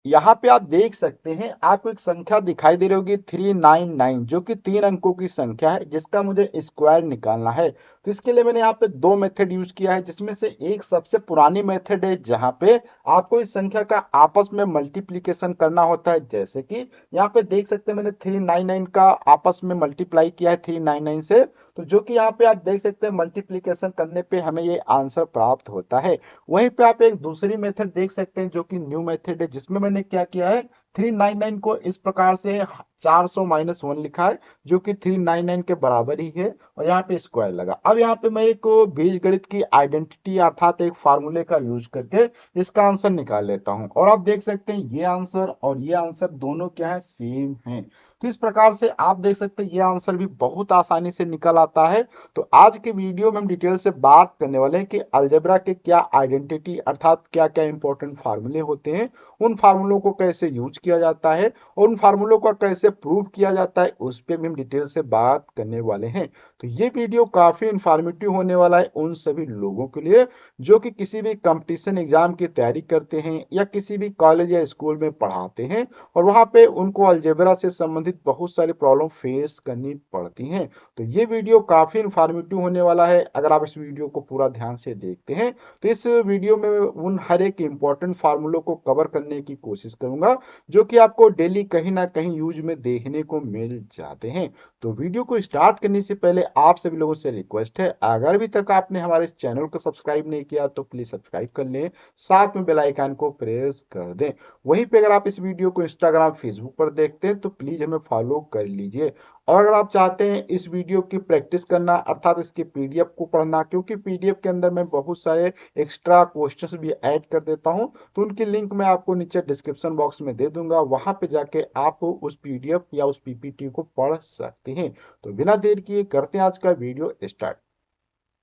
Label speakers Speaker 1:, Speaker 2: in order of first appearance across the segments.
Speaker 1: यहाँ पे आप देख सकते हैं, आपको एक संख्या दिखाई दे रही होगी 399, जो कि 3 अंकों की संख्या है जिसका मुझे स्क्वायर निकालना है। तो इसके लिए मैंने यहाँ पे दो मेथड यूज किया है, जिसमें से एक सबसे पुरानी मेथड है जहाँ पे आपको इस संख्या का आपस में मल्टीप्लीकेशन करना होता है। जैसे कि यहाँ पे देख सकते हैं, मैंने 399 का आपस में मल्टीप्लाई किया है 399 से, तो जो कि यहाँ पे आप देख सकते हैं मल्टीप्लीकेशन करने पे हमें ये आंसर प्राप्त होता है। वहीं पे आप एक दूसरी मेथड देख सकते हैं जो कि न्यू मेथड है, जिसमें मैंने क्या किया है, 399 को इस प्रकार से 400 - 1 लिखा है, जो कि 399 के बराबर ही है, और यहाँ पे स्क्वायर लगा। अब यहाँ पे मैं एक बीजगणित की आइडेंटिटी अर्थात एक फार्मूले का यूज करके इसका आंसर निकाल लेता हूँ, और आप देख सकते हैं ये आंसर और ये आंसर दोनों क्या है, सेम है। तो इस प्रकार से आप देख सकते हैं ये आंसर भी बहुत आसानी से निकल आता है। तो आज के वीडियो में हम डिटेल से बात करने वाले हैं कि अलजेब्रा के क्या आइडेंटिटी अर्थात क्या क्या इंपॉर्टेंट फार्मूले होते हैं, उन फार्मूलों को कैसे यूज किया जाता है, और उन फार्मूलों को कैसे प्रूव किया जाता है, उस पर भी हम डिटेल से बात करने वाले हैं। तो ये वीडियो काफी इंफॉर्मेटिव होने वाला है उन सभी लोगों के लिए जो कि किसी भी कंपटीशन एग्जाम की तैयारी करते हैं या किसी भी कॉलेज या स्कूल में पढ़ाते हैं, और वहां पे उनको अलजेब्रा से संबंधित बहुत सारी प्रॉब्लम फेस करनी पड़ती हैं। तो ये वीडियो काफी इंफॉर्मेटिव होने वाला है। अगर आप इस वीडियो को पूरा ध्यान से देखते हैं तो इस वीडियो में उन हर एक इंपॉर्टेंट फार्मूलों को कवर करने की कोशिश करूंगा जो कि आपको डेली कहीं ना कहीं यूज में देखने को मिल जाते हैं। तो वीडियो को स्टार्ट करने से पहले आप सभी लोगों से रिक्वेस्ट है, अगर अभी तक आपने हमारे इस चैनल को सब्सक्राइब नहीं किया तो प्लीज सब्सक्राइब कर लें, साथ में बेल आइकन को प्रेस कर दें। वहीं पे अगर आप इस वीडियो को इंस्टाग्राम फेसबुक पर देखते हैं तो प्लीज हमें फॉलो कर लीजिए। और अगर आप चाहते हैं इस वीडियो की प्रैक्टिस करना अर्थात इसके पीडीएफ को पढ़ना, क्योंकि पीडीएफ के अंदर मैं बहुत सारे एक्स्ट्रा क्वेश्चंस भी ऐड कर देता हूं, तो उनकी लिंक मैं आपको नीचे डिस्क्रिप्शन बॉक्स में दे दूंगा, वहां पे जाके आप उस पीडीएफ या उस पीपीटी को पढ़ सकते हैं। तो बिना देर किए करते हैं आज का वीडियो स्टार्ट।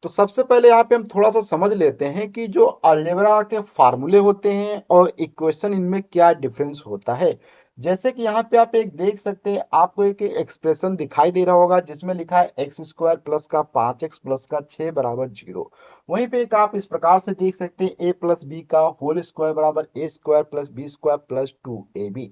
Speaker 1: तो सबसे पहले यहाँ पे हम थोड़ा सा समझ लेते हैं कि जो अलजेब्रा के फार्मूले होते हैं और इक्वेशन, इनमें क्या डिफरेंस होता है। जैसे कि यहाँ पे आप एक देख सकते हैं, आपको एक एक्सप्रेशन दिखाई दे रहा होगा जिसमें लिखा है x² प्लस का 5x प्लस का 6 बराबर 0। वहीं पे एक आप इस प्रकार से देख सकते हैं a प्लस बी का होल स्क्वायर बराबर a² plus b² plus 2ab।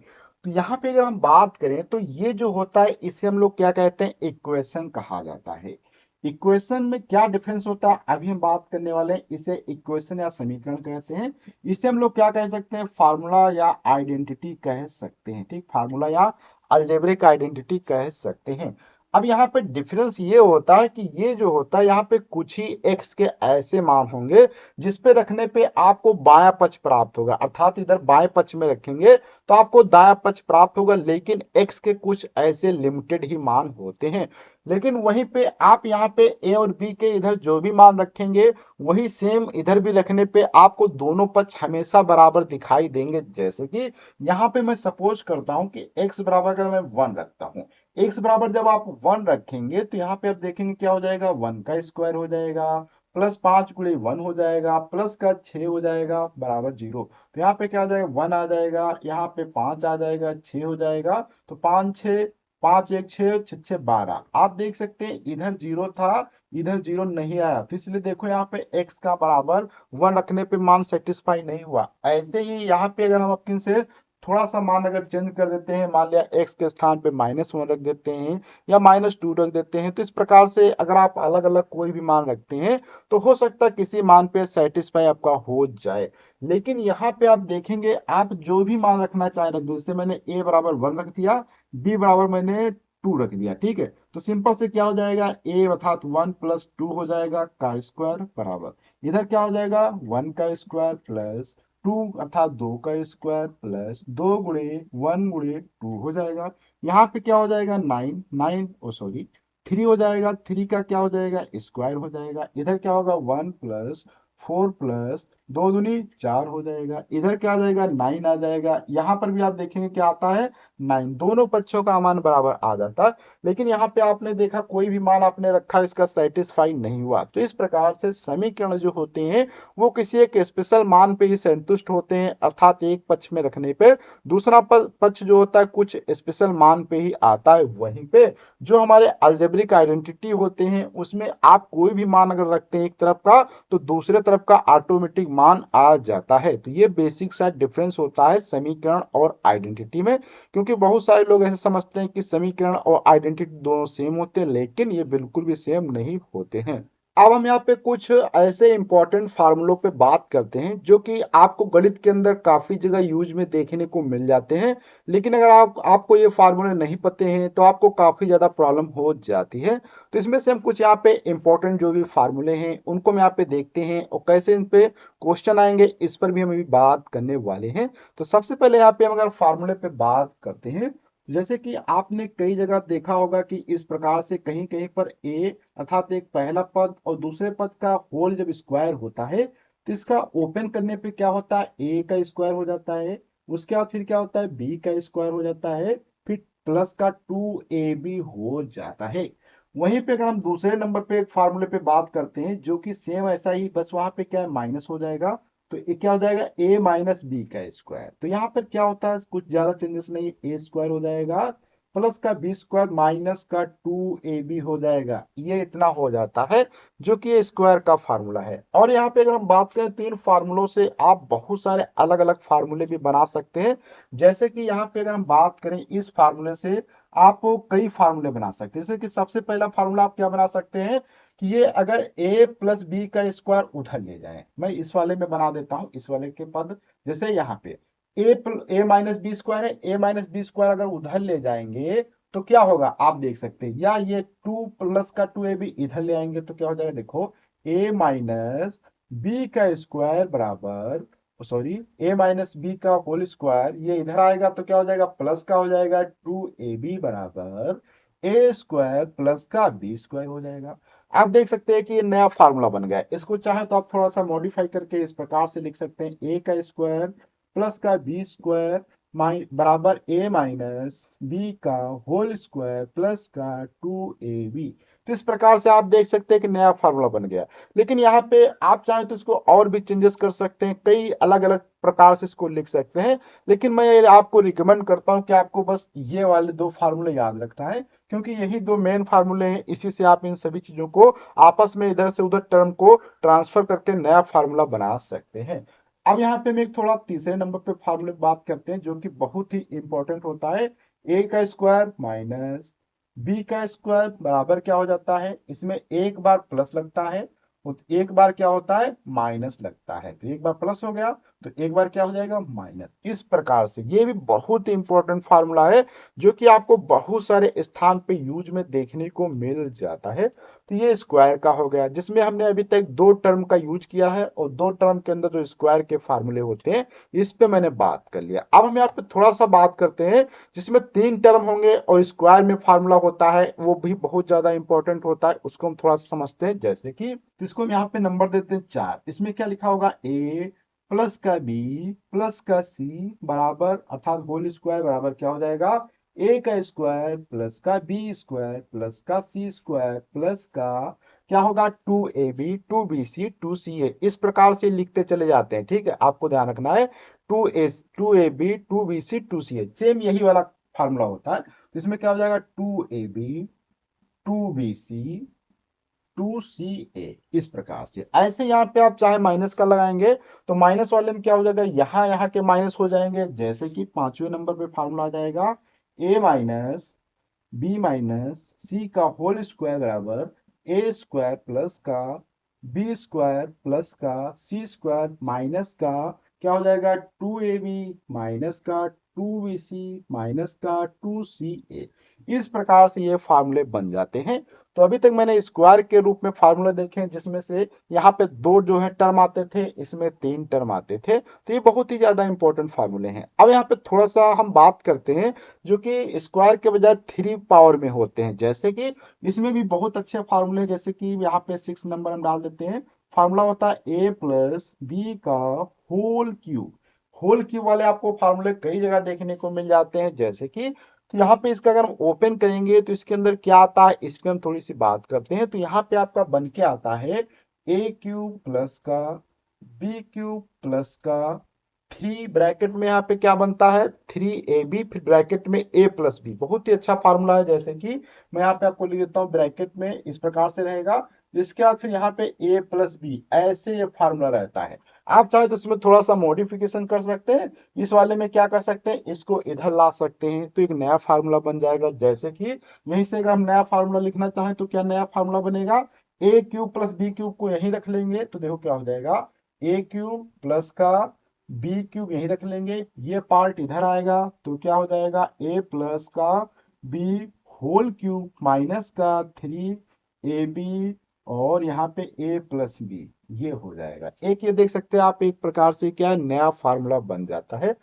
Speaker 1: तो यहाँ पे अगर हम बात करें तो ये जो होता है इसे हम लोग क्या कहते हैं, इक्वेशन कहा जाता है। इक्वेशन में क्या डिफरेंस होता है अभी हम बात करने वाले हैं। इसे इक्वेशन या समीकरण कहते हैं, इसे हम लोग क्या कह सकते हैं, फार्मूला या आइडेंटिटी कह सकते हैं। ठीक, फार्मूला या अलजेब्रिक आइडेंटिटी कह सकते हैं। अब यहाँ पे डिफरेंस ये होता है कि ये जो होता है यहाँ पे कुछ ही एक्स के ऐसे मान होंगे जिस पे रखने पे आपको बायां पक्ष प्राप्त होगा, अर्थात इधर बाएं पक्ष में रखेंगे तो आपको दायां पक्ष प्राप्त होगा, लेकिन एक्स के कुछ ऐसे लिमिटेड ही मान होते हैं। लेकिन वहीं पे आप यहाँ पे ए और बी के इधर जो भी मान रखेंगे वही सेम इधर भी रखने पे आपको दोनों पक्ष हमेशा बराबर दिखाई देंगे। जैसे कि यहाँ पे मैं सपोज करता हूँ कि x बराबर अगर मैं 1 रखता हूँ, x बराबर जब आप 1 रखेंगे तो यहाँ पे आप देखेंगे क्या हो जाएगा, 1 का स्क्वायर हो जाएगा, प्लस 5 × 1 हो जाएगा, प्लस का 6 हो जाएगा बराबर 0। तो यहाँ पे क्या आ जाएगा, 1 आ जाएगा, यहाँ पे 5 आ जाएगा, 6 हो जाएगा। तो 5 × 6 = 5 × 1 = 6, 6 × 6 = 12। आप देख सकते हैं इधर 0 था, इधर 0 नहीं आया, तो इसलिए देखो यहाँ पे x का बराबर 1 रखने पे मान सेटिस्फाई नहीं हुआ। ऐसे ही यहाँ पे अगर हम अपने से थोड़ा सा मान अगर चेंज कर देते हैं, मान लिया x के स्थान पे -1 रख देते हैं या -2 रख देते हैं, तो इस प्रकार से अगर आप अलग अलग कोई भी मान रखते हैं तो हो सकता है किसी मान पे सेटिस्फाई आपका हो जाए। लेकिन यहाँ पे आप देखेंगे, आप जो भी मान रखना चाहे रख दो। जैसे मैंने a बराबर 1 रख दिया, b बराबर मैंने 2 रख दिया, ठीक है। तो सिंपल से क्या हो जाएगा, a अर्थात 1 + 2 हो जाएगा का स्क्वायर बराबर इधर क्या हो जाएगा, 1 का स्क्वायर प्लस 2 अर्थात 2 का स्क्वायर प्लस 2 × 1 × 2 हो जाएगा। यहाँ पे क्या हो जाएगा, 3 हो जाएगा, 3 का क्या हो जाएगा, स्क्वायर हो जाएगा। इधर क्या होगा, 1 + 4 + 2 दूनी 4 हो जाएगा। इधर क्या आ जाएगा, 9 आ जाएगा। यहाँ पर भी आप देखेंगे क्या आता है, 9। दोनों पक्षों का मान बराबर आ जाता है। लेकिन यहाँ पे आपने देखा कोई भी मान आपने रखा इसका सेटिस्फाई नहीं हुआ। तो इस प्रकार से समीकरण जो होते हैं वो किसी एक स्पेशल मान पे ही संतुष्ट होते हैं, अर्थात एक पक्ष में रखने पे दूसरा पक्ष जो होता है कुछ स्पेशल मान पे ही आता है। वहीं पे जो हमारे अलजेब्रिक आइडेंटिटी होते हैं उसमें आप कोई भी मान अगर रखते हैं एक तरफ का तो दूसरे तरफ का ऑटोमेटिक मान आ जाता है। तो ये बेसिक सा डिफरेंस होता है समीकरण और आइडेंटिटी में, क्योंकि बहुत सारे लोग ऐसे समझते हैं कि समीकरण और आइडेंटिटी दोनों सेम होते हैं, लेकिन ये बिल्कुल भी सेम नहीं होते हैं। अब हम यहाँ पे कुछ ऐसे इंपॉर्टेंट फार्मूलों पे बात करते हैं जो कि आपको गणित के अंदर काफी जगह यूज में देखने को मिल जाते हैं, लेकिन अगर आपको ये फार्मूले नहीं पते हैं तो आपको काफी ज्यादा प्रॉब्लम हो जाती है। तो इसमें से हम कुछ यहाँ पे इंपॉर्टेंट जो भी फार्मूले हैं उनको हम यहाँ पे देखते हैं और कैसे इन पे क्वेश्चन आएंगे इस पर भी हम अभी बात करने वाले हैं। तो सबसे पहले यहाँ पे हम अगर फार्मूले पे बात करते हैं, जैसे कि आपने कई जगह देखा होगा कि इस प्रकार से कहीं कहीं पर ए अर्थात एक पहला पद और दूसरे पद का होल जब स्क्वायर होता है तो इसका ओपन करने पे क्या होता है, ए का स्क्वायर हो जाता है। उसके बाद फिर क्या होता है, बी का स्क्वायर हो जाता है, फिर प्लस का 2ab हो जाता है। वहीं पे अगर हम दूसरे नंबर पे एक फार्मूले पे बात करते हैं जो कि सेम ऐसा ही, बस वहां पे क्या है, माइनस हो जाएगा। तो ये क्या हो जाएगा, a माइनस बी का स्क्वायर। तो यहाँ पर क्या होता है, कुछ ज्यादा चेंजेस नहीं, ए स्क्वायर हो जाएगा प्लस का बी स्क्वायर माइनस का 2ab हो जाएगा। ये इतना हो जाता है जो कि ये स्क्वायर का फार्मूला है। और यहाँ पे अगर हम बात करें तो इन फार्मूलों से आप बहुत सारे अलग अलग फार्मूले भी बना सकते हैं। जैसे कि यहाँ पे अगर हम बात करें इस फार्मूले से आप कई फार्मूले बना सकते हैं। जैसे कि सबसे पहला फार्मूला आप क्या बना सकते हैं कि ये अगर a प्लस बी का स्क्वायर उधर ले जाए, मैं इस वाले में बना देता हूं, इस वाले के पद। जैसे यहाँ पे ए माइनस बी स्क्वायर है, ए माइनस बी स्क्वायर अगर उधर ले जाएंगे तो क्या होगा आप देख सकते हैं, या ये 2 प्लस का 2ab इधर ले आएंगे तो क्या हो जाएगा, देखो a माइनस बी का स्क्वायर बराबर, सॉरी, a माइनस बी का होल स्क्वायर, ये इधर आएगा तो क्या हो जाएगा, प्लस का हो जाएगा 2ab बराबर ए स्क्वायर प्लस का बी स्क्वायर हो जाएगा। आप देख सकते हैं कि ये नया फार्मूला बन गया है। इसको चाहे तो आप थोड़ा सा मॉडिफाई करके इस प्रकार से लिख सकते हैं, ए का स्क्वायर प्लस का बी स्क्वायर बराबर ए माइनस बी का होल स्क्वायर प्लस का 2ab। तो इस प्रकार से आप देख सकते हैं कि नया फार्मूला बन गया। लेकिन यहाँ पे आप चाहें तो इसको और भी चेंजेस कर सकते हैं, कई अलग अलग प्रकार से इसको लिख सकते हैं। लेकिन मैं आपको रिकमेंड करता हूं कि आपको बस ये वाले दो फार्मूले याद रखना है, क्योंकि यही दो मेन फार्मूले हैं। इसी से आप इन सभी चीजों को आपस में इधर से उधर टर्म को ट्रांसफर करके नया फार्मूला बना सकते हैं। अब यहाँ पे हम एक थोड़ा तीसरे नंबर पे फार्मूले की बात करते हैं जो कि बहुत ही इंपॉर्टेंट होता है। ए का स्क्वायर माइनस बी का स्क्वायर बराबर क्या हो जाता है, इसमें एक बार प्लस लगता है तो एक बार क्या होता है, माइनस लगता है। तो एक बार प्लस हो गया तो एक बार क्या हो जाएगा, माइनस। इस प्रकार से ये भी बहुत ही इंपॉर्टेंट फार्मूला है जो कि आपको बहुत सारे स्थान पे यूज में देखने को मिल जाता है। तो ये स्क्वायर का हो गया, जिसमें हमने अभी तक दो टर्म का यूज किया है और दो टर्म के अंदर जो स्क्वायर के फार्मूले होते हैं इस पे मैंने बात कर लिया। अब हम यहाँ पे थोड़ा सा बात करते हैं जिसमें तीन टर्म होंगे और स्क्वायर में फार्मूला होता है, वो भी बहुत ज्यादा इंपॉर्टेंट होता है, उसको हम थोड़ा सा समझते हैं। जैसे कि इसको हम यहाँ पे नंबर देते हैं 4। इसमें क्या लिखा होगा, ए प्लस का बी प्लस का सी बराबर अर्थात होल स्क्वायर बराबर क्या हो जाएगा, ए का स्क्वायर प्लस का बी स्क्वायर प्लस का सी स्क्वायर प्लस का क्या होगा, 2ab 2bc 2ca। इस प्रकार से लिखते चले जाते हैं, ठीक है, आपको ध्यान रखना है। 2ab 2bc 2ca सेम यही वाला फार्मूला होता है। तो इसमें क्या हो जाएगा, 2ab 2bc 2ca। इस प्रकार से ऐसे यहाँ पे आप चाहे माइनस का लगाएंगे तो माइनस वाले में क्या हो जाएगा, यहाँ यहाँ के माइनस हो जाएंगे। जैसे कि पांचवें नंबर पे फार्मूला आ जाएगा, a माइनस बी माइनस सी का होल स्क्वायर बराबर ए स्क्वायर प्लस का बी स्क्वायर प्लस का सी स्क्वायर माइनस का क्या हो जाएगा, 2ab माइनस का 2bc माइनस का 2ca। इस प्रकार से ये फार्मूले बन जाते हैं। तो अभी तक मैंने स्क्वायर के रूप में फार्मूले देखे हैं जिसमें से यहाँ पे दो जो है टर्म आते थे, इसमें तीन टर्म आते थे। तो ये बहुत ही ज्यादा इंपॉर्टेंट फार्मूले हैं। अब यहाँ पे थोड़ा सा हम बात करते हैं जो कि स्क्वायर के बजाय 3 पावर में होते हैं। जैसे कि इसमें भी बहुत अच्छे फार्मूले, जैसे कि यहाँ पे 6 नंबर हम डाल देते हैं। फार्मूला होता है ए प्लस बी का होल क्यूब। होल क्यूब वाले आपको फार्मूले कई जगह देखने को मिल जाते हैं। जैसे कि तो यहाँ पे इसका अगर हम ओपन करेंगे तो इसके अंदर क्या आता है, इस पे हम थोड़ी सी बात करते हैं। तो यहाँ पे आपका बन के आता है ए क्यूब प्लस का बी क्यूब प्लस का 3 ब्रैकेट में यहाँ पे क्या बनता है, 3ab फिर ब्रैकेट में a प्लस बी। बहुत ही अच्छा फार्मूला है। जैसे कि मैं यहाँ पे आपको लिख देता हूँ, ब्रैकेट में इस प्रकार से रहेगा। इसके बाद फिर यहाँ पे a प्लस बी, ऐसे ये फार्मूला रहता है। आप चाहे तो इसमें थोड़ा सा मॉडिफिकेशन कर सकते हैं। इस वाले में क्या कर सकते हैं, इसको इधर ला सकते हैं तो एक नया फार्मूला बन जाएगा। जैसे कि यहीं से अगर हम नया फार्मूला लिखना चाहें तो क्या नया फार्मूला बनेगा, ए क्यूब प्लस बी क्यूब को यहीं रख लेंगे तो देखो क्या हो जाएगा, ए क्यूब प्लस का बी क्यूब यहीं रख लेंगे, ये पार्ट इधर आएगा तो क्या हो जाएगा, ए प्लस का बी होल क्यूब माइनस का 3ab और यहाँ पे a प्लस बी, ये हो जाएगा। एक ये देख सकते हैं आप, एक प्रकार से क्या नया फार्मूला बन जाता है।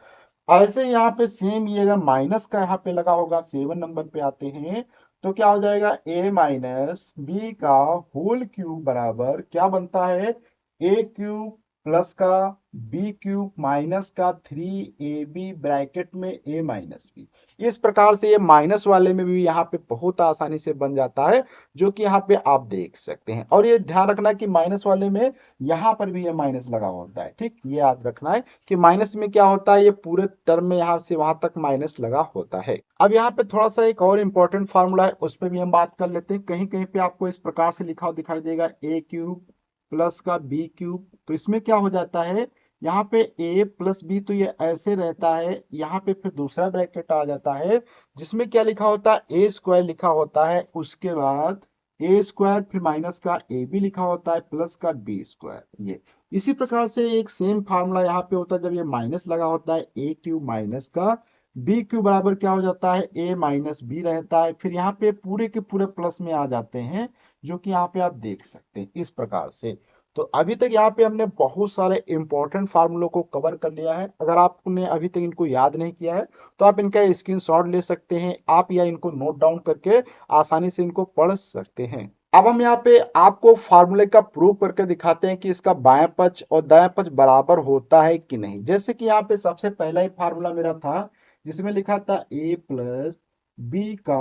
Speaker 1: ऐसे यहाँ पे सेम ये अगर माइनस का यहाँ पे लगा होगा, 7 नंबर पे आते हैं तो क्या हो जाएगा, a माइनस बी का होल क्यूब बराबर क्या बनता है, ए क्यूब प्लस का बी क्यूब माइनस का 3ab ब्रैकेट में a माइनस बी। इस प्रकार से ये माइनस वाले में भी यहाँ पे बहुत आसानी से बन जाता है, जो कि यहाँ पे आप देख सकते हैं। और ये ध्यान रखना कि माइनस वाले में यहाँ पर भी ये माइनस लगा होता है, ठीक, ये याद रखना है कि माइनस में क्या होता है, ये पूरे टर्म में यहाँ से वहां तक माइनस लगा होता है। अब यहाँ पे थोड़ा सा एक और इंपॉर्टेंट फार्मूला है, उस पर भी हम बात कर लेते हैं। कहीं कहीं पे आपको इस प्रकार से लिखा हुआ दिखाई देगा, ए क्यूब प्लस का बी क्यूब, तो इसमें क्या हो जाता है, यहाँ पे a प्लस बी तो ये ऐसे रहता है, यहाँ पे फिर दूसरा ब्रैकेट आ जाता है जिसमें क्या लिखा होता है, ए स्क्वायर लिखा होता है, उसके बाद ए स्क्वायर फिर माइनस का ए बी लिखा होता है प्लस का बी स्क्वायर। ये इसी प्रकार से एक सेम फार्मूला यहाँ पे होता है, जब ये माइनस लगा होता है, ए क्यूब माइनस का बी क्यूब बराबर क्या हो जाता है, ए माइनस बी रहता है। फिर यहाँ पे पूरे के पूरे प्लस में आ जाते हैं, जो कि यहाँ पे आप देख सकते हैं इस प्रकार से। तो अभी तक यहाँ पे हमने बहुत सारे इंपॉर्टेंट फार्मूलों को कवर कर लिया है। अगर आपने अभी तक इनको याद नहीं किया है तो आप इनका स्क्रीनशॉट ले सकते हैं आप, या इनको नोट डाउन करके आसानी से इनको पढ़ सकते हैं। अब हम यहाँ पे आपको फार्मूले का प्रूव करके दिखाते हैं कि इसका बाएं पक्ष और दाएं पक्ष बराबर होता है कि नहीं। जैसे कि यहाँ पे सबसे पहला ही फार्मूला मेरा था जिसमें लिखा था a प्लस बी का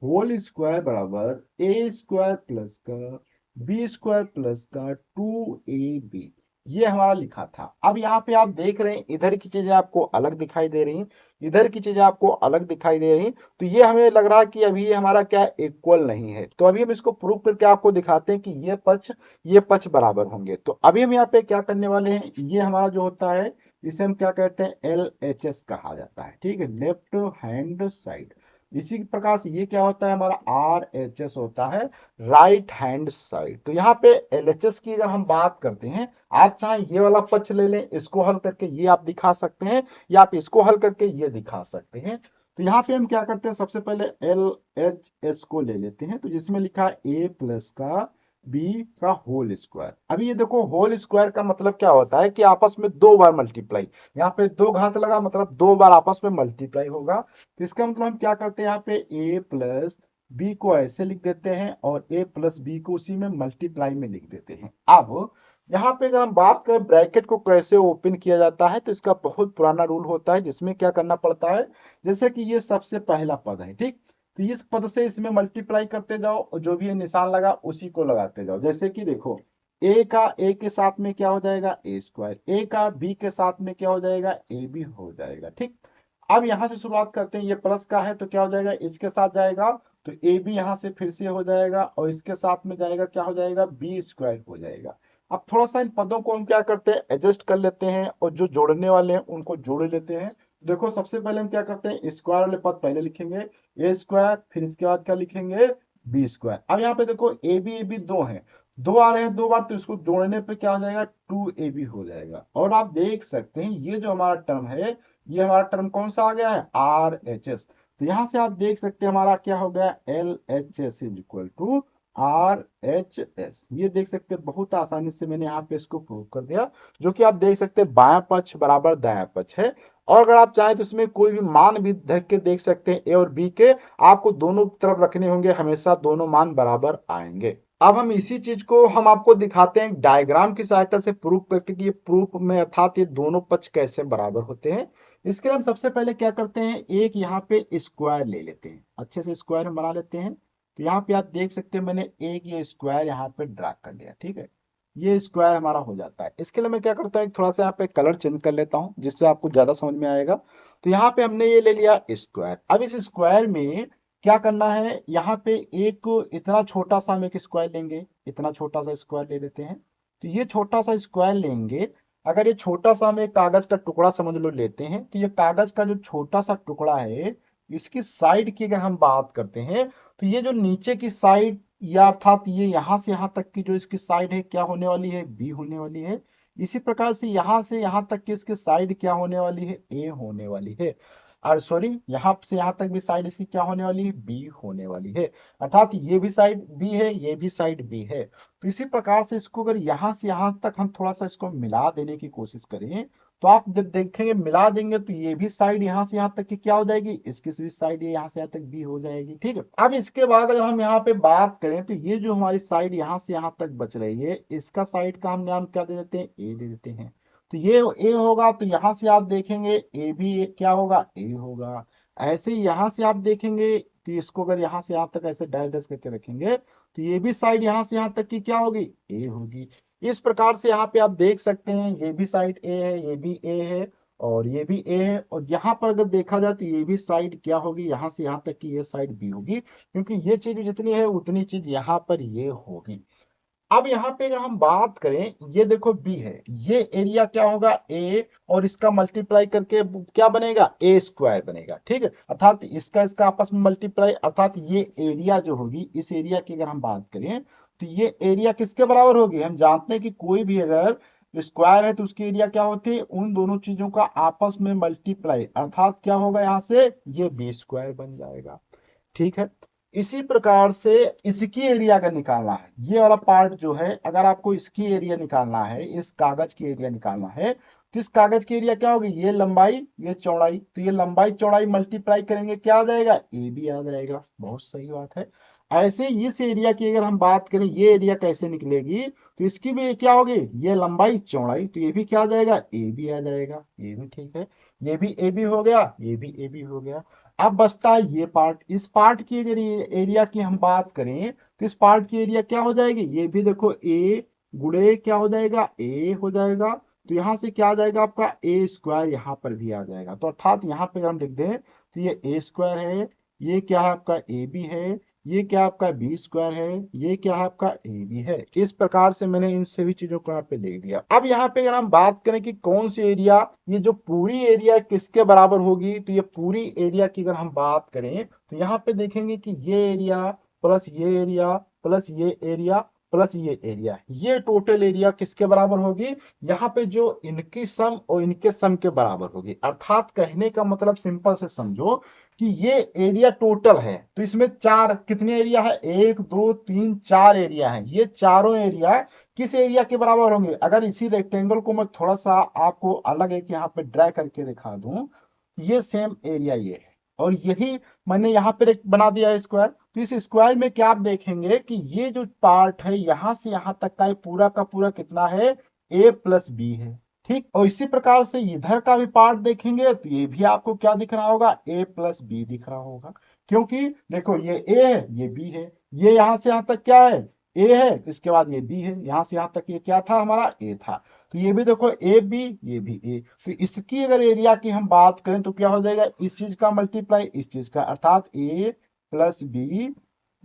Speaker 1: होल स्क्वायर बराबर ए स्क्वायर प्लस का बी स्क्वायर प्लस का 2ab, ये हमारा लिखा था। अब यहाँ पे आप देख रहे हैं इधर की चीजें आपको अलग दिखाई दे रही, इधर की चीजें आपको अलग दिखाई दे रही, तो ये हमें लग रहा है कि अभी ये हमारा क्या इक्वल नहीं है। तो अभी हम इसको प्रूव करके आपको दिखाते हैं कि ये पक्ष बराबर होंगे। तो अभी हम यहाँ पे क्या करने वाले हैं, ये हमारा जो होता है इसे हम क्या कहते हैं, LHS कहा जाता है, ठीक है, लेफ्ट हैंड साइड। इसी प्रकार से ये क्या होता है, हमारा RHS होता है, राइट हैंड साइड। तो यहाँ पे LHS की अगर हम बात करते हैं, आप चाहे ये वाला पक्ष ले लें, इसको हल करके ये आप दिखा सकते हैं, या आप इसको हल करके ये दिखा सकते हैं। तो यहाँ पे हम क्या करते हैं, सबसे पहले LHS को ले लेते हैं, तो जिसमें लिखा है a प्लस का बी का होल स्क्वायर। अभी ये देखो होल स्क्वायर का मतलब क्या होता है कि आपस में दो बार मल्टीप्लाई, यहाँ पे दो घात लगा मतलब दो बार आपस में मल्टीप्लाई होगा। तो इसका मतलब हम क्या करते हैं, यहाँ पे a प्लस बी को ऐसे लिख देते हैं और a प्लस बी को उसी में मल्टीप्लाई में लिख देते हैं। अब यहाँ पे अगर हम बात करें ब्रैकेट को कैसे ओपन किया जाता है, तो इसका बहुत पुराना रूल होता है जिसमें क्या करना पड़ता है, जैसे कि ये सबसे पहला पद है, ठीक, तो इस पद से इसमें मल्टीप्लाई करते जाओ और जो भी ये निशान लगा उसी को लगाते जाओ। जैसे कि देखो a का a के साथ में क्या हो जाएगा, a स्क्वायर, a का b के साथ में क्या हो जाएगा, a b हो जाएगा, ठीक। अब यहां से शुरुआत करते हैं, ये प्लस का है तो क्या हो जाएगा, इसके साथ जाएगा तो ए बी यहां से फिर से हो जाएगा और इसके साथ में जाएगा क्या हो जाएगा, बी स्क्वायर हो जाएगा। अब थोड़ा सा इन पदों को हम क्या करते हैं, एडजस्ट कर लेते हैं और जो जोड़ने वाले हैं उनको जोड़ लेते हैं। देखो सबसे पहले हम क्या करते हैं, स्क्वायर वाले पद पहले लिखेंगे, ए स्क्वायर, फिर इसके बाद क्या लिखेंगे, बी स्क्वायर। अब यहाँ पे देखो ए बी दो हैं, दो आ रहे हैं दो बार, तो इसको जोड़ने पे क्या हो जाएगा, 2ab हो जाएगा। और आप देख सकते हैं ये जो हमारा टर्म है, ये हमारा टर्म कौन सा आ गया है, RHS। तो यहां से आप देख सकते हैं हमारा क्या हो गया, LHS is equal to RHS। ये देख सकते हैं बहुत आसानी से मैंने यहाँ पे इसको प्रूव कर दिया, जो कि आप देख सकते हैं बायां पक्ष बराबर दायां पक्ष है। और अगर आप चाहें तो इसमें कोई भी मान भी धर के देख सकते हैं, ए और बी के, आपको दोनों तरफ रखने होंगे, हमेशा दोनों मान बराबर आएंगे। अब हम इसी चीज को हम आपको दिखाते हैं डायग्राम की सहायता से प्रूव करके कि ये प्रूफ में अर्थात ये दोनों पक्ष कैसे बराबर होते हैं। इसके लिए हम सबसे पहले क्या करते हैं, एक यहाँ पे स्क्वायर ले लेते हैं, अच्छे से स्क्वायर हम बना लेते हैं। तो यहाँ पे आप देख सकते हैं मैंने एक ये स्क्वायर यहाँ पे ड्रा कर लिया, ठीक है, ये स्क्वायर हमारा हो जाता है। इसके लिए मैं क्या करता हूँ, थोड़ा सा यहाँ पे कलर चेंज कर लेता हूँ जिससे आपको ज्यादा समझ में आएगा। तो यहाँ पे हमने ये ले लिया स्क्वायर। अब इस स्क्वायर में क्या करना है, यहाँ पे एक इतना छोटा सा हम एक स्क्वायर लेंगे, इतना छोटा सा स्क्वायर ले लेते हैं। तो ये छोटा सा स्क्वायर लेंगे, अगर ये छोटा सा हम एक कागज का टुकड़ा समझ लो लेते हैं, तो ये कागज का जो छोटा सा टुकड़ा है, इसकी साइड की अगर हम बात करते हैं, तो ये जो नीचे की साइड, या अर्थात ये यहां से यहां तक की जो इसकी साइड है, क्या होने वाली है, बी होने वाली है। इसी प्रकार से यहां तक की इसकी साइड क्या होने वाली है, ए होने वाली है। और सॉरी, यहां से यहां तक भी साइड इसकी क्या होने वाली है, बी होने वाली है। अर्थात ये भी साइड बी है, ये भी साइड बी है। तो इसी प्रकार से इसको अगर यहां से यहां तक हम थोड़ा सा इसको मिला देने की कोशिश करें, तो आप जब देखेंगे मिला देंगे, तो ये भी साइड यहां से यहां तक की क्या हो जाएगी, इसकी भी साइड ये यहां से यहां तक बी हो जाएगी। ठीक है, अब इसके बाद अगर हम यहाँ पे बात करें, तो ये जो हमारी साइड यहां से यहां तक बच रही है, इसका साइड का हम नाम क्या दे देते हैं, ए दे देते हैं। तो ये ए होगा, तो यहां से आप देखेंगे ए भी क्या होगा, ए होगा। ऐसे ही यहां से आप देखेंगे, तो इसको अगर यहां से यहां तक ऐसे डैश डैश करके रखेंगे, तो ये भी साइड यहां से यहां तक की क्या होगी, ए होगी। इस प्रकार से यहाँ पे आप देख सकते हैं, ये भी साइड ए है, ये भी ए है, और ये भी ए है। और यहाँ पर अगर देखा जाए, तो ये भी साइड क्या होगी, यहाँ से यहाँ तक की ये साइड बी होगी, क्योंकि ये चीज जितनी है उतनी चीज यहाँ पर ये होगी। अब यहाँ पे अगर हम बात करें, ये देखो बी है, ये एरिया क्या होगा, ए, और इसका मल्टीप्लाई करके क्या बनेगा, ए स्क्वायर बनेगा। ठीक है, अर्थात इसका आपस में मल्टीप्लाई, अर्थात ये एरिया जो होगी, इस एरिया की अगर हम बात करें, तो ये एरिया किसके बराबर होगी, हम जानते हैं कि कोई भी अगर स्क्वायर है तो उसकी एरिया क्या होती है, उन दोनों चीजों का आपस में मल्टीप्लाई, अर्थात क्या होगा, यहाँ से ये बी स्क्वायर बन जाएगा। ठीक है, इसी प्रकार से इसकी एरिया अगर निकालना है, ये वाला पार्ट जो है, अगर आपको इसकी एरिया निकालना है, इस कागज की एरिया निकालना है, तो इस कागज की एरिया क्या होगी, ये लंबाई ये चौड़ाई, तो ये लंबाई चौड़ाई मल्टीप्लाई करेंगे, क्या आ जाएगा, ए बी आ जाएगा। बहुत सही बात है। ऐसे इस एरिया की अगर हम बात करें, ये एरिया कैसे निकलेगी, तो इसकी भी क्या होगी, ये लंबाई चौड़ाई, तो ये भी क्या आ जाएगा, ए बी आ जाएगा। ये भी ठीक है, ये भी ए बी हो गया, ये भी ए बी हो गया। अब बचता है ये पार्ट, इस पार्ट की अगर एरिया की हम बात करें, तो इस पार्ट की एरिया क्या हो जाएगी, ये भी देखो ए गुणे क्या हो जाएगा, ए हो जाएगा। तो यहां से क्या आ जाएगा आपका, ए स्क्वायर यहां पर भी आ जाएगा। तो अर्थात यहां पे अगर हम लिख दें, तो ये ए स्क्वायर है, ये क्या है आपका ए बी है, ये क्या आपका बी स्क्वायर है, ये क्या है आपका ए बी है। इस प्रकार से मैंने इन सभी चीजों को यहाँ पे लिख दिया। अब यहाँ पे अगर हम बात करें कि कौन सी एरिया, ये जो पूरी एरिया किसके बराबर होगी, तो ये पूरी एरिया की अगर हम बात करें, तो यहाँ पे देखेंगे कि ये एरिया प्लस ये एरिया प्लस ये एरिया प्लस ये एरिया, ये टोटल एरिया किसके बराबर होगी, यहाँ पे जो इनकी सम और इनके सम के बराबर होगी। अर्थात कहने का मतलब सिंपल से समझो कि ये एरिया टोटल है, तो इसमें चार कितने एरिया है, एक दो तीन चार एरिया है, ये चारों एरिया किस एरिया के बराबर होंगे। अगर इसी रेक्टेंगल को मैं थोड़ा सा आपको अलग एक यहाँ पे ड्रा करके दिखा दूं, ये सेम एरिया ये है, और यही मैंने यहाँ पे एक बना दिया है स्क्वायर। तो इस स्क्वायर में क्या आप देखेंगे कि ये जो पार्ट है यहां से यहां तक का, ये पूरा का पूरा कितना है, ए प्लस बी है। ठीक, और इसी प्रकार से इधर का भी पार्ट देखेंगे, तो ये भी आपको क्या दिख रहा होगा, ए प्लस बी दिख रहा होगा। क्योंकि देखो ये ए है, ये बी है, ये यहां से यहां तक क्या है, ए है, इसके बाद ये बी है, यहां से यहां तक ये क्या था, हमारा ए था। तो ये भी देखो ए बी, ये भी ए। तो इसकी अगर एरिया की हम बात करें, तो क्या हो जाएगा, इस चीज का मल्टीप्लाई इस चीज का, अर्थात A plus B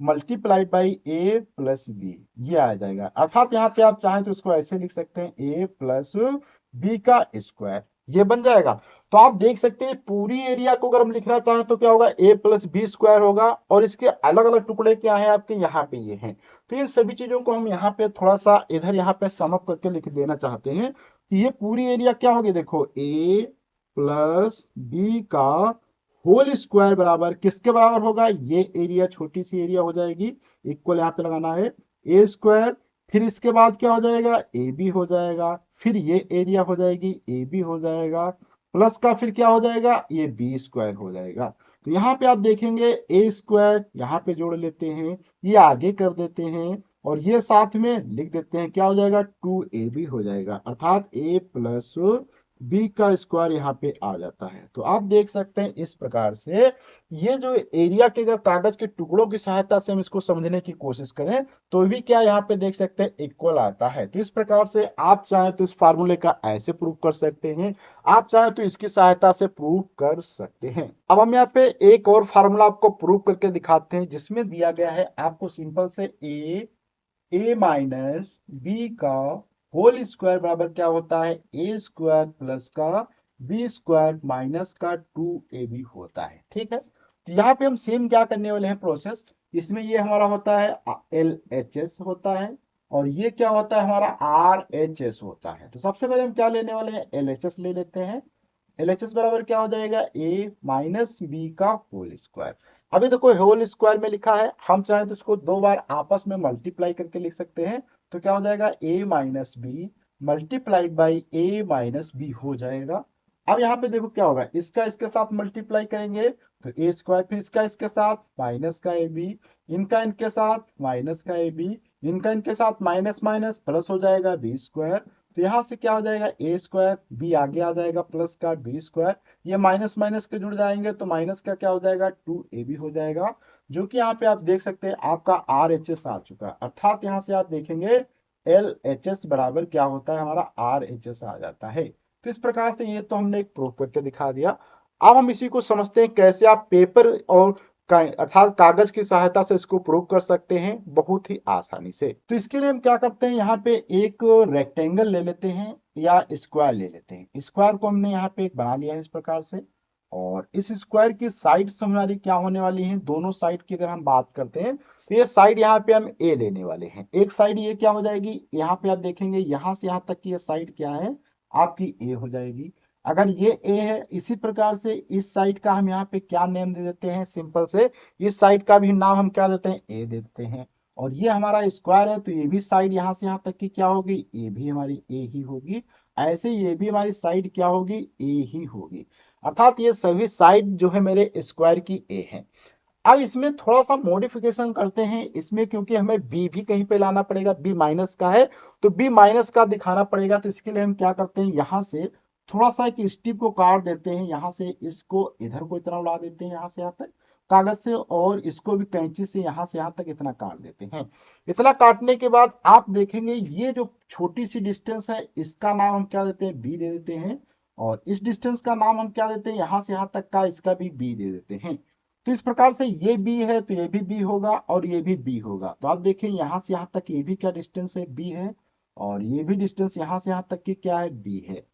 Speaker 1: multiplied by A plus B, ये आ जाएगा। अर्थात यहाँ पे आप चाहें तो इसको ऐसे लिख सकते हैं, ए प्लस बी का स्क्वायर, ये बन जाएगा। तो आप देख सकते हैं पूरी एरिया को अगर हम लिखना चाहें, तो क्या होगा, ए प्लस बी स्क्वायर होगा, और इसके अलग अलग टुकड़े क्या है आपके, यहाँ पे ये हैं। तो इन सभी चीजों को हम यहाँ पे थोड़ा सा इधर यहाँ पे समअप करके लिख देना चाहते हैं कि ये पूरी एरिया क्या होगी, देखो ए प्लस बी का होल स्क्वायर बराबर किसके बराबर होगा, ये एरिया छोटी सी एरिया हो जाएगी, इक्वल यहाँ पे लगाना है, ए स्क्वायर, फिर इसके बाद क्या हो जाएगा, ए बी हो जाएगा, फिर ये एरिया हो जाएगी, ए बी हो जाएगा, प्लस का फिर क्या हो जाएगा, ये बी स्क्वायर हो जाएगा। तो यहाँ पे आप देखेंगे ए स्क्वायर यहाँ पे जोड़ लेते हैं, ये आगे कर देते हैं, और ये साथ में लिख देते हैं, क्या हो जाएगा, टू ए बी हो जाएगा। अर्थात ए प्लस बी का स्क्वायर यहाँ पे आ जाता है। तो आप देख सकते हैं इस प्रकार से ये जो एरिया के अगर कागज के टुकड़ों की सहायता से हम इसको समझने की कोशिश करें, तो भी क्या यहाँ पे देख सकते हैं इक्वल आता है। तो इस प्रकार से आप चाहें तो इस फार्मूले का ऐसे प्रूव कर सकते हैं, आप चाहें तो इसकी सहायता से प्रूव कर सकते हैं। अब हम यहाँ पे एक और फार्मूला आपको प्रूव करके दिखाते हैं, जिसमें दिया गया है आपको सिंपल से ए माइनस बी का होल स्क्वायर बराबर क्या होता है, ए स्क्वायर प्लस का बी स्क्वायर माइनस का 2ab होता है। ठीक है, तो यहाँ पे हम सेम क्या करने वाले हैं प्रोसेस, इसमें ये हमारा होता है एल एच एस होता है, और ये क्या होता है हमारा आर एच एस होता है। तो सबसे पहले हम क्या लेने वाले हैं, एल एच एस ले लेते हैं। एल एच एस बराबर क्या हो जाएगा, ए माइनस बी का होल स्क्वायर। अभी देखो होल स्क्वायर में लिखा है, हम चाहें तो इसको दो बार आपस में मल्टीप्लाई करके लिख सकते हैं। तो क्या हो जाएगा, A minus B multiplied by A minus B हो जाएगा। अब यहाँ पे देखो क्या होगा, इसका इसके साथ मल्टीप्लाई करेंगे तो ए स्क्वायर, फिर इसका इसके साथ माइनस का ए बी, इनका इनके साथ माइनस का ए बी, इनका इनके साथ माइनस माइनस प्लस हो जाएगा बी स्क्वायर। तो यहाँ से क्या हो जाएगा, ए स्क्वायर, बी आगे आ जाएगा प्लस का बी स्क्वायर, ये माइनस माइनस के जुड़ जाएंगे तो माइनस का क्या हो जाएगा, 2ab हो जाएगा। जो कि यहाँ पे आप देख सकते हैं आपका आर एच एस आ चुका है, अर्थात यहाँ से आप देखेंगे एल एच एस बराबर क्या होता है, हमारा आर एच एस आ जाता है। तो इस प्रकार से ये तो हमने एक प्रूफ करके दिखा दिया। अब हम इसी को समझते हैं कैसे आप पेपर और अर्थात कागज की सहायता से इसको प्रूव कर सकते हैं बहुत ही आसानी से। तो इसके लिए हम क्या करते हैं, यहाँ पे एक रेक्टेंगल ले लेते हैं या स्क्वायर ले लेते हैं। स्क्वायर को हमने यहाँ पे एक बना लिया है इस प्रकार से, और इस स्क्वायर की साइड्स हमारी क्या होने वाली हैं, दोनों साइड की अगर हम बात करते हैं तो ये साइड यहाँ पे हम ए लेने वाले हैं। एक साइड ये क्या हो जाएगी, यहाँ पे आप देखेंगे यहाँ से यहाँ तक की ये साइड क्या है, आपकी ए हो जाएगी। अगर ये ए है, इसी प्रकार से इस साइड का हम यहाँ पे क्या नेम दे देते हैं, सिंपल से इस साइड का भी नाम हम क्या देते हैं, ए देते हैं। और ये हमारा स्क्वायर है, तो ये भी साइड यहाँ से यहाँ तक की क्या होगी, ए भी हमारी ए ही होगी। ऐसे ये भी हमारी साइड क्या होगी, ए ही होगी। अर्थात ये सभी साइड जो है मेरे स्क्वायर की ए है। अब इसमें थोड़ा सा मॉडिफिकेशन करते हैं इसमें, क्योंकि हमें बी भी कहीं पे लाना पड़ेगा, बी माइनस का है तो बी माइनस का दिखाना पड़ेगा। तो इसके लिए हम क्या करते हैं, यहाँ से थोड़ा सा एक स्ट्रिप को काट देते हैं, यहाँ से इसको इधर को इतना उड़ा देते हैं यहाँ से यहाँ तक कागज से, और इसको भी कैंची से यहाँ से यहाँ तक इतना काट देते हैं। इतना काटने के बाद आप देखेंगे ये जो छोटी सी डिस्टेंस है इसका नाम हम क्या देते हैं, बी दे देते हैं। और इस डिस्टेंस का नाम हम क्या देते हैं, यहाँ से यहाँ तक का, इसका भी बी दे देते हैं। तो इस प्रकार से ये बी है तो ये भी बी होगा और ये भी बी होगा। तो आप देखें यहाँ से यहाँ तक ये भी क्या डिस्टेंस है, बी है, और ये भी डिस्टेंस यहाँ से यहाँ तक की क्या है, बी है।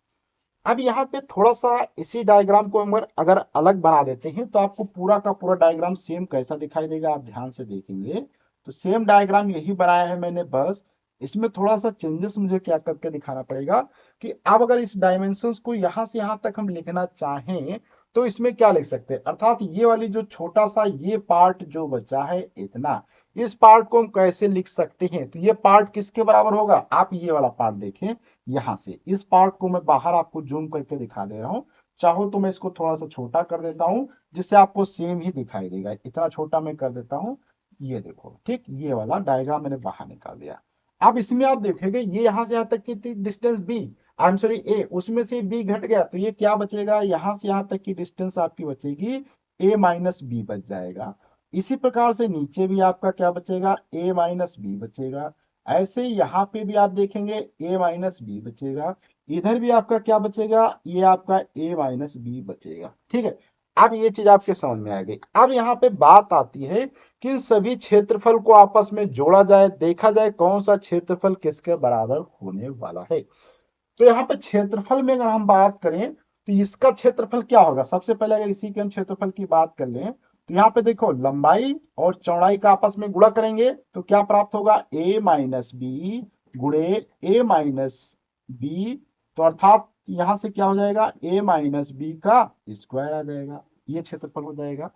Speaker 1: अब यहाँ पे थोड़ा सा इसी डायग्राम को अगर अलग बना देते हैं तो आपको पूरा का पूरा डायग्राम सेम कैसा दिखाई देगा, आप ध्यान से देखेंगे तो सेम डायग्राम यही बनाया है मैंने, बस इसमें थोड़ा सा चेंजेस मुझे क्या करके दिखाना पड़ेगा कि अब अगर इस डायमेंशंस को यहाँ से यहाँ तक हम लिखना चाहें तो इसमें क्या लिख सकते हैं, अर्थात ये वाली जो छोटा सा ये पार्ट जो बचा है इतना, इस पार्ट को हम कैसे लिख सकते हैं। तो ये पार्ट किसके बराबर होगा, आप ये वाला पार्ट देखें, यहां से इस पार्ट को मैं बाहर आपको जूम करके दिखा दे रहा हूं। चाहो तो मैं इसको थोड़ा सा छोटा कर देता हूं जिससे आपको सेम ही दिखाई देगा, इतना छोटा मैं कर देता हूं। ये देखो ठीक, ये वाला डायग्राम मैंने बाहर निकाल दिया। अब इसमें आप देखेंगे ये यहां से यहां तक की थी distance B, I am sorry A, उसमें से बी घट गया तो ये क्या बचेगा, यहां से यहां तक की डिस्टेंस आपकी बचेगी ए माइनस बी बच जाएगा। इसी प्रकार से नीचे भी आपका क्या बचेगा, ए माइनस बी बचेगा। ऐसे यहाँ पे भी आप देखेंगे ए माइनस बी बचेगा, इधर भी आपका क्या बचेगा, ये आपका ए माइनस बी बचेगा। ठीक है, अब ये चीज आपके समझ में आ गई। अब यहाँ पे बात आती है कि इन सभी क्षेत्रफल को आपस में जोड़ा जाए, देखा जाए कौन सा क्षेत्रफल किसके बराबर होने वाला है। तो यहाँ पे क्षेत्रफल में अगर हम बात करें तो इसका क्षेत्रफल क्या होगा, सबसे पहले अगर इसी के हम क्षेत्रफल की बात कर लें तो यहाँ पे देखो लंबाई और चौड़ाई का आपस में गुणा करेंगे तो क्या प्राप्त होगा, ए माइनस बी गुणे ए माइनस बी। तो अर्थात यहां से क्या हो जाएगा, ए माइनस बी का स्क्वायर आ जाएगा, ये क्षेत्रफल हो जाएगा।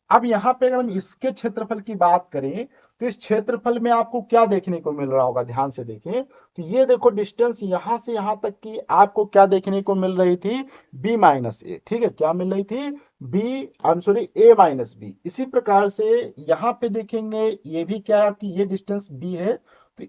Speaker 1: अब यहाँ पे अगर हम इसके क्षेत्रफल की बात करें तो इस क्षेत्रफल में आपको क्या देखने को मिल रहा होगा, ध्यान से देखें तो ये देखो डिस्टेंस यहां से यहां तक की आपको क्या देखने को मिल रही थी, b माइनस ए। ठीक है, क्या मिल रही थी, b, I am sorry a minus B. इसी प्रकार से यहाँ पे देखेंगे ये भी क्या है आपकी, ये डिस्टेंस b है। तो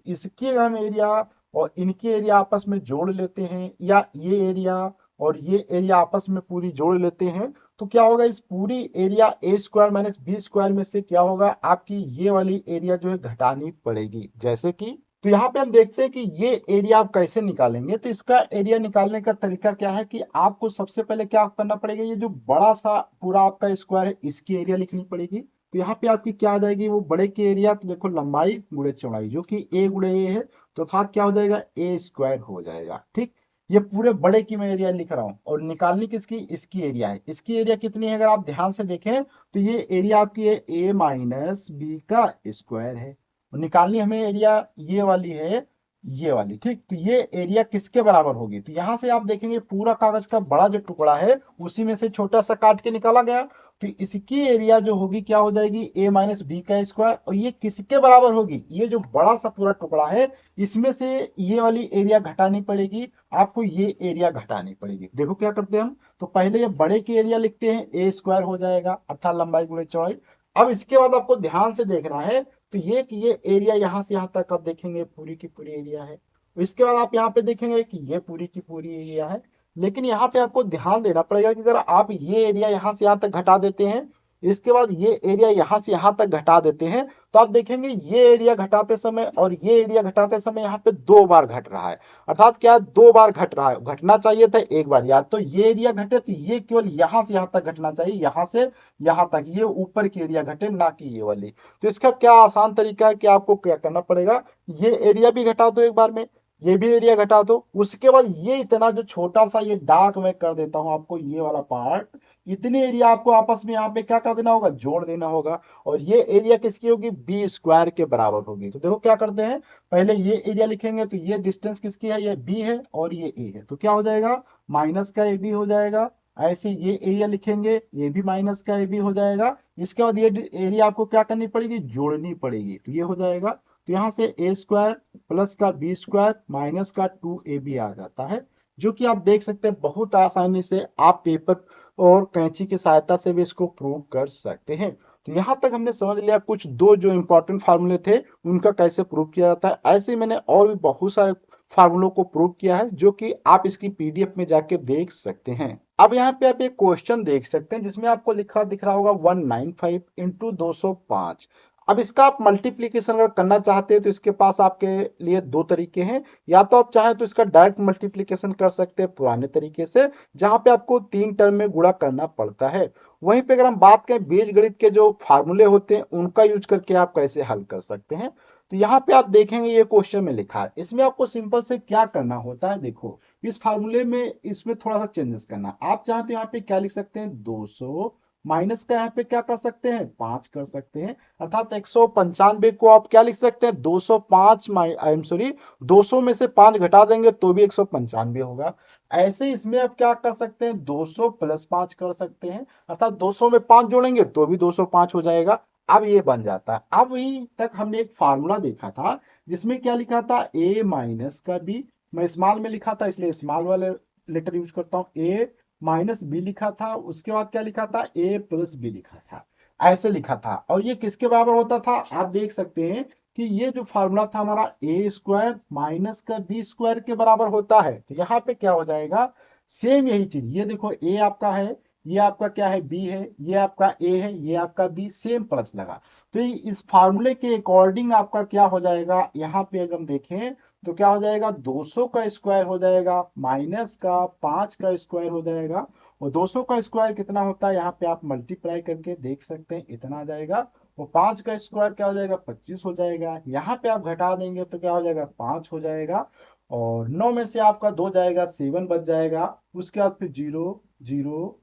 Speaker 1: इसकी अगर हम एरिया और इनकी एरिया आपस में जोड़ लेते हैं, या ये एरिया और ये एरिया आपस में पूरी जोड़ लेते हैं तो क्या होगा, इस पूरी area A square minus B square में से क्या होगा, आपकी ये वाली एरिया जो है घटानी पड़ेगी। जैसे कि तो यहाँ पे हम देखते हैं कि ये एरिया आप कैसे निकालेंगे। तो इसका एरिया निकालने का तरीका क्या है कि आपको सबसे पहले क्या करना पड़ेगा, ये जो बड़ा सा पूरा आपका स्क्वायर है इसकी एरिया लिखनी पड़ेगी। तो यहाँ पे आपकी क्या आ जाएगी, वो बड़े की एरिया, तो देखो लंबाई गुणे चौड़ाई जो कि ए गुणे ए है, तो अर्थात क्या हो जाएगा, ए स्क्वायर हो जाएगा। ठीक, ये पूरे बड़े की मैं एरिया लिख रहा हूं और निकालनी किसकी, इसकी एरिया है। इसकी एरिया कितनी है, अगर आप ध्यान से देखें तो ये एरिया आपकी है ए माइनस बी का स्क्वायर है। और निकालनी हमें एरिया ये वाली है, ये वाली। ठीक, तो ये एरिया किसके बराबर होगी, तो यहां से आप देखेंगे पूरा कागज का बड़ा जो टुकड़ा है उसी में से छोटा सा काट के निकाला गया। तो इसकी एरिया जो होगी क्या हो जाएगी, ए माइनस बी का स्क्वायर। और ये किसके बराबर होगी, ये जो बड़ा सा पूरा टुकड़ा है इसमें से ये वाली एरिया घटानी पड़ेगी, आपको ये एरिया घटानी पड़ेगी। देखो क्या करते हैं हम, तो पहले ये बड़े की एरिया लिखते हैं, ए स्क्वायर हो जाएगा अर्थात लंबाई गुणे चौड़ाई। अब इसके बाद आपको ध्यान से देखना है, तो ये एरिया यहां से यहां तक आप देखेंगे पूरी की पूरी एरिया है। इसके बाद आप यहाँ पे देखेंगे कि ये पूरी की पूरी एरिया है। लेकिन यहाँ पे आपको ध्यान देना पड़ेगा कि अगर आप ये एरिया यहां से यहां तक घटा देते हैं, इसके बाद ये एरिया यहां से यहां तक घटा देते हैं, तो आप देखेंगे ये एरिया घटाते समय और ये एरिया घटाते समय यहाँ पे दो बार घट रहा है। अर्थात क्या, दो बार घट रहा है। घटना चाहिए था एक बार, या तो ये एरिया घटे तो ये केवल यहां से यहां तक घटना चाहिए, यहां से यहां तक ये ऊपर की एरिया घटे, ना कि ये वाली। तो इसका क्या आसान तरीका है कि आपको क्या करना पड़ेगा, ये एरिया भी घटा दो एक बार में, ये भी एरिया घटा दो। उसके बाद ये इतना जो छोटा सा ये डार्क मैं कर देता हूं आपको, ये वाला पार्ट, इतनी एरिया आपको आपस में यहाँ पे क्या कर देना होगा, जोड़ देना होगा। और ये एरिया किसकी होगी, बी स्क्वायर के बराबर होगी। तो देखो क्या करते हैं, पहले ये एरिया लिखेंगे, तो ये डिस्टेंस किसकी है, ये बी है और ये ए है, तो क्या हो जाएगा, माइनस का ए बी हो जाएगा। ऐसे ये एरिया लिखेंगे, ये भी माइनस का ए बी हो जाएगा। इसके बाद ये एरिया आपको क्या करनी पड़ेगी, जोड़नी पड़ेगी, तो ये हो जाएगा। तो यहाँ से ए स्क्वायर प्लस का बी स्क्वायर माइनस का 2ab आ जाता है, जो कि आप देख सकते हैं बहुत आसानी से आप पेपर और कैंची की सहायता से भी इसको प्रूव कर सकते हैं। तो यहां तक हमने समझ लिया कुछ दो जो इंपॉर्टेंट फार्मूले थे उनका कैसे प्रूव किया जाता है। ऐसे ही मैंने और भी बहुत सारे फार्मूलों को प्रूव किया है, जो कि आप इसकी पीडीएफ में जाके देख सकते हैं। अब यहाँ पे आप एक क्वेश्चन देख सकते हैं जिसमें आपको लिखा दिख रहा होगा 195 इंटू 205। अब इसका आप मल्टीप्लीकेशन अगर करना चाहते हैं तो इसके पास आपके लिए दो तरीके हैं। या तो आप चाहें तो इसका डायरेक्ट मल्टीप्लीकेशन कर सकते हैं पुराने तरीके से, जहां पे आपको 3 टर्म में गुणा करना पड़ता है। वहीं पे अगर हम बात करें बीजगणित के जो फार्मूले होते हैं उनका यूज करके आप कैसे हल कर सकते हैं, तो यहाँ पे आप देखेंगे ये क्वेश्चन में लिखा है, इसमें आपको सिंपल से क्या करना होता है, देखो इस फार्मूले में इसमें थोड़ा सा चेंजेस करना। आप चाहें तो यहाँ पे क्या लिख सकते हैं, 200 माइनस का यहाँ पे क्या कर सकते हैं, 5 कर सकते हैं। अर्थात 195 को आप क्या लिख सकते हैं, 205 आई एम सॉरी 200 में से 5 घटा देंगे तो भी 195 होगा। ऐसे इसमें आप क्या कर सकते हैं, 200 प्लस 5 कर सकते हैं, अर्थात 200 में 5 जोड़ेंगे तो भी 205 हो जाएगा। अब ये बन जाता है। अब वही तक हमने एक फार्मूला देखा था जिसमें क्या लिखा था, ए माइनस का बी, मैं स्मॉल में लिखा था इसलिए स्मॉल वाले लेटर यूज करता हूं, ए माइनस बी लिखा था, उसके बाद क्या लिखा था, ए प्लस बी लिखा था, ऐसे लिखा था। और ये किसके बराबर होता था, आप देख सकते हैं कि ये जो फार्मूला था हमारा ए स्क्वायर माइनस का बी स्क्वायर के बराबर होता है। तो यहाँ पे क्या हो जाएगा, सेम यही चीज, ये देखो ए आपका है, ये आपका क्या है, बी है, ये आपका ए है, ये आपका बी, सेम प्लस लगा। तो इस फार्मूले के अकॉर्डिंग आपका क्या हो जाएगा, यहाँ पे अगर हम देखें तो क्या हो जाएगा, 200 का स्क्वायर हो जाएगा माइनस का 5 का स्क्वायर हो जाएगा। और 200 का स्क्वायर कितना होता है, यहाँ पे आप मल्टीप्लाई करके देख सकते हैं, इतना आ जाएगा। और 5 का स्क्वायर क्या हो जाएगा, 25 हो जाएगा। यहाँ पे आप घटा देंगे तो क्या हो जाएगा, 5 हो जाएगा। और 9 में से आपका 2 जाएगा, 7 बच जाएगा। उसके बाद फिर 0 0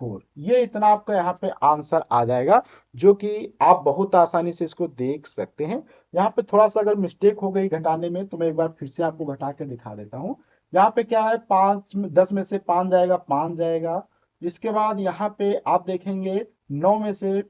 Speaker 1: 4, ये इतना आपका यहाँ पे आंसर आ जाएगा, जो कि आप बहुत आसानी से इसको देख सकते हैं। यहाँ पे थोड़ा सा अगर मिस्टेक हो गई घटाने में तो मैं एक बार फिर से आपको घटा के दिखा देता हूँ। यहाँ पे क्या है, 10 में से 5 जाएगा, 5 जाएगा। इसके बाद यहाँ पे आप देखेंगे 9 में से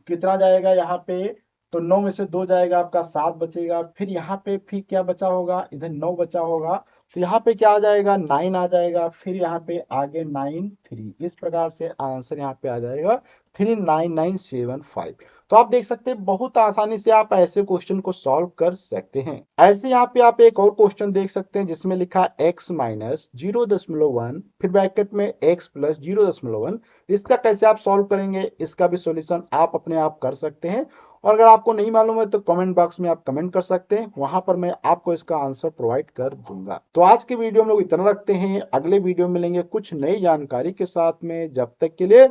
Speaker 1: कितना जाएगा, यहाँ पे तो 9 में से 2 जाएगा, आपका 7 बचेगा। फिर यहाँ पे फिर क्या बचा होगा, इधर 9 बचा होगा, तो यहाँ पे क्या आ जाएगा, 9 आ जाएगा। फिर यहाँ पे आगे 9 3, इस प्रकार से आंसर यहाँ पे आ जाएगा 39975। तो आप देख सकते हैं बहुत आसानी से आप ऐसे क्वेश्चन को सॉल्व कर सकते हैं। ऐसे यहाँ पे आप एक और क्वेश्चन देख सकते हैं जिसमें लिखा x माइनस 0.1 फिर ब्रैकेट में x प्लस 0.1। इसका कैसे आप सॉल्व करेंगे, इसका भी सॉल्यूशन आप अपने आप कर सकते हैं। और अगर आपको नहीं मालूम है तो कमेंट बॉक्स में आप कमेंट कर सकते हैं, वहां पर मैं आपको इसका आंसर प्रोवाइड कर दूंगा। तो आज के वीडियो में लोग इतना रखते हैं, अगले वीडियो में मिलेंगे कुछ नई जानकारी के साथ में, जब तक के लिए